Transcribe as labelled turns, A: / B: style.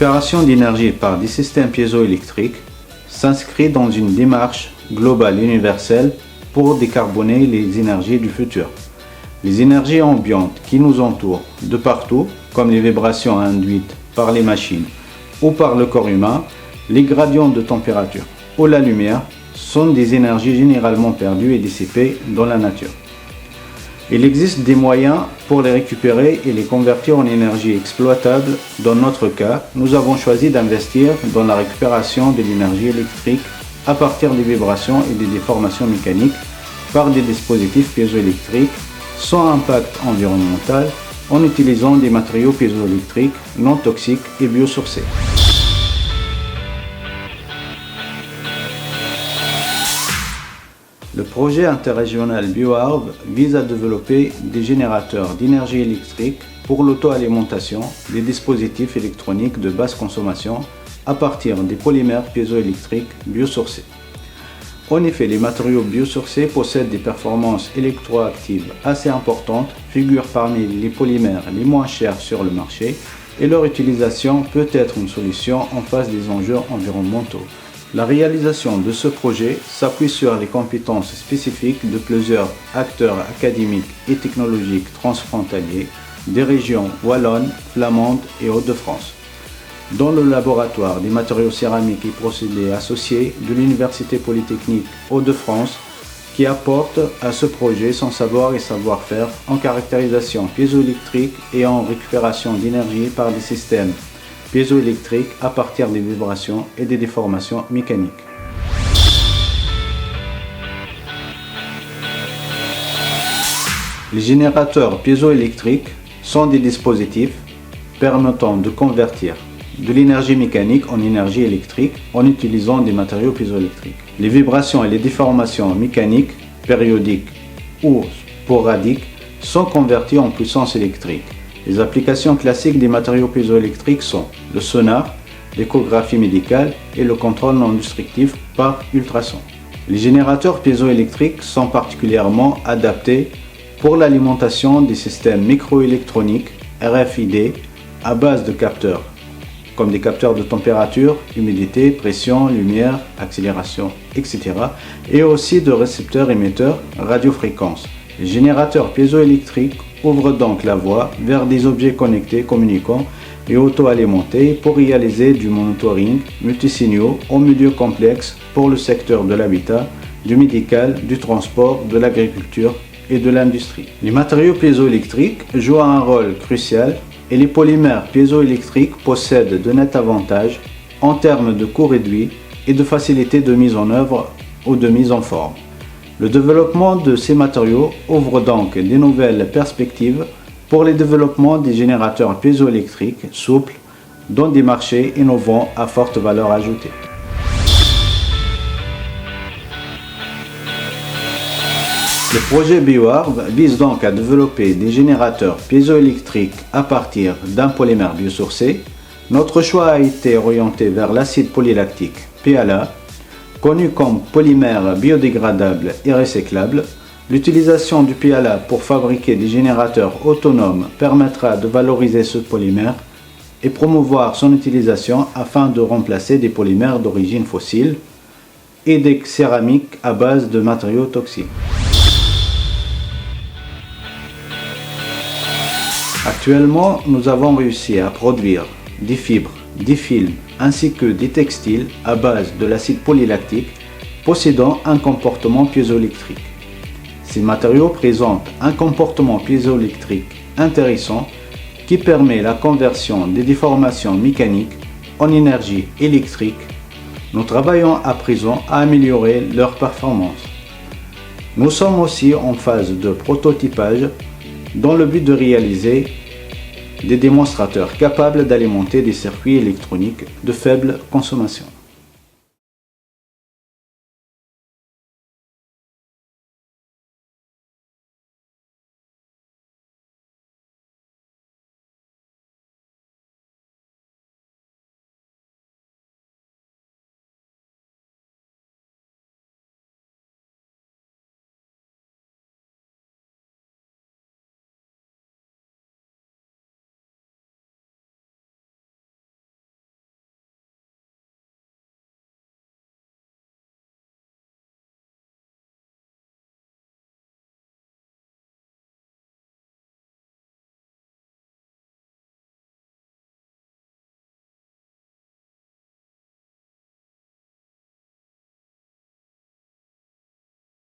A: récupération d'énergie par des systèmes piézoélectriques s'inscrit dans une démarche globale et universelle pour décarboner les énergies du futur. Les énergies ambiantes qui nous entourent de partout, comme les vibrations induites par les machines ou par le corps humain, les gradients de température ou la lumière, sont des énergies généralement perdues et dissipées dans la nature. Il existe des moyens pour les récupérer et les convertir en énergie exploitable. Dans notre cas, nous avons choisi d'investir dans la récupération de l'énergie électrique à partir des vibrations et des déformations mécaniques par des dispositifs piézoélectriques sans impact environnemental en utilisant des matériaux piézoélectriques non toxiques et biosourcés. Le projet interrégional BioArb vise à développer des générateurs d'énergie électrique pour l'auto-alimentation des dispositifs électroniques de basse consommation à partir des polymères piézoélectriques biosourcés. En effet, les matériaux biosourcés possèdent des performances électroactives assez importantes, figurent parmi les polymères les moins chers sur le marché et leur utilisation peut être une solution en face des enjeux environnementaux. La réalisation de ce projet s'appuie sur les compétences spécifiques de plusieurs acteurs académiques et technologiques transfrontaliers des régions wallonnes, flamandes et Hauts-de-France. Dans le laboratoire des matériaux céramiques et procédés associés de l'Université Polytechnique Hauts-de-France, qui apporte à ce projet son savoir et savoir-faire en caractérisation piézoélectrique et en récupération d'énergie par des systèmes piézoélectriques à partir des vibrations et des déformations mécaniques. Les générateurs piézoélectriques sont des dispositifs permettant de convertir de l'énergie mécanique en énergie électrique en utilisant des matériaux piézoélectriques. Les vibrations et les déformations mécaniques, périodiques ou sporadiques, sont converties en puissance électrique. Les applications classiques des matériaux piézoélectriques sont le sonar, l'échographie médicale et le contrôle non destructif par ultrasons. Les générateurs piézoélectriques sont particulièrement adaptés pour l'alimentation des systèmes microélectroniques RFID à base de capteurs, comme des capteurs de température, humidité, pression, lumière, accélération, etc. et aussi de récepteurs émetteurs radiofréquences. Les générateurs piézoélectriques ouvrent donc la voie vers des objets connectés, communicants et auto-alimentés pour réaliser du monitoring multisignaux en milieu complexe pour le secteur de l'habitat, du médical, du transport, de l'agriculture et de l'industrie. Les matériaux piézoélectriques jouent un rôle crucial et les polymères piézoélectriques possèdent de nets avantages en termes de coût réduit et de facilité de mise en œuvre ou de mise en forme. Le développement de ces matériaux ouvre donc de nouvelles perspectives pour le développement des générateurs piézoélectriques souples dans des marchés innovants à forte valeur ajoutée. Le projet BioArb vise donc à développer des générateurs piézoélectriques à partir d'un polymère biosourcé. Notre choix a été orienté vers l'acide polylactique PLA, connu comme polymère biodégradable et recyclable. L'utilisation du PLA pour fabriquer des générateurs autonomes permettra de valoriser ce polymère et promouvoir son utilisation afin de remplacer des polymères d'origine fossile et des céramiques à base de matériaux toxiques. Actuellement, nous avons réussi à produire des fibres, des films ainsi que des textiles à base de l'acide polylactique possédant un comportement piézoélectrique. Ces matériaux présentent un comportement piézoélectrique intéressant qui permet la conversion des déformations mécaniques en énergie électrique. Nous travaillons à présent à améliorer leur performance. Nous sommes aussi en phase de prototypage dans le but de réaliser des démonstrateurs capables d'alimenter des circuits électroniques de faible consommation.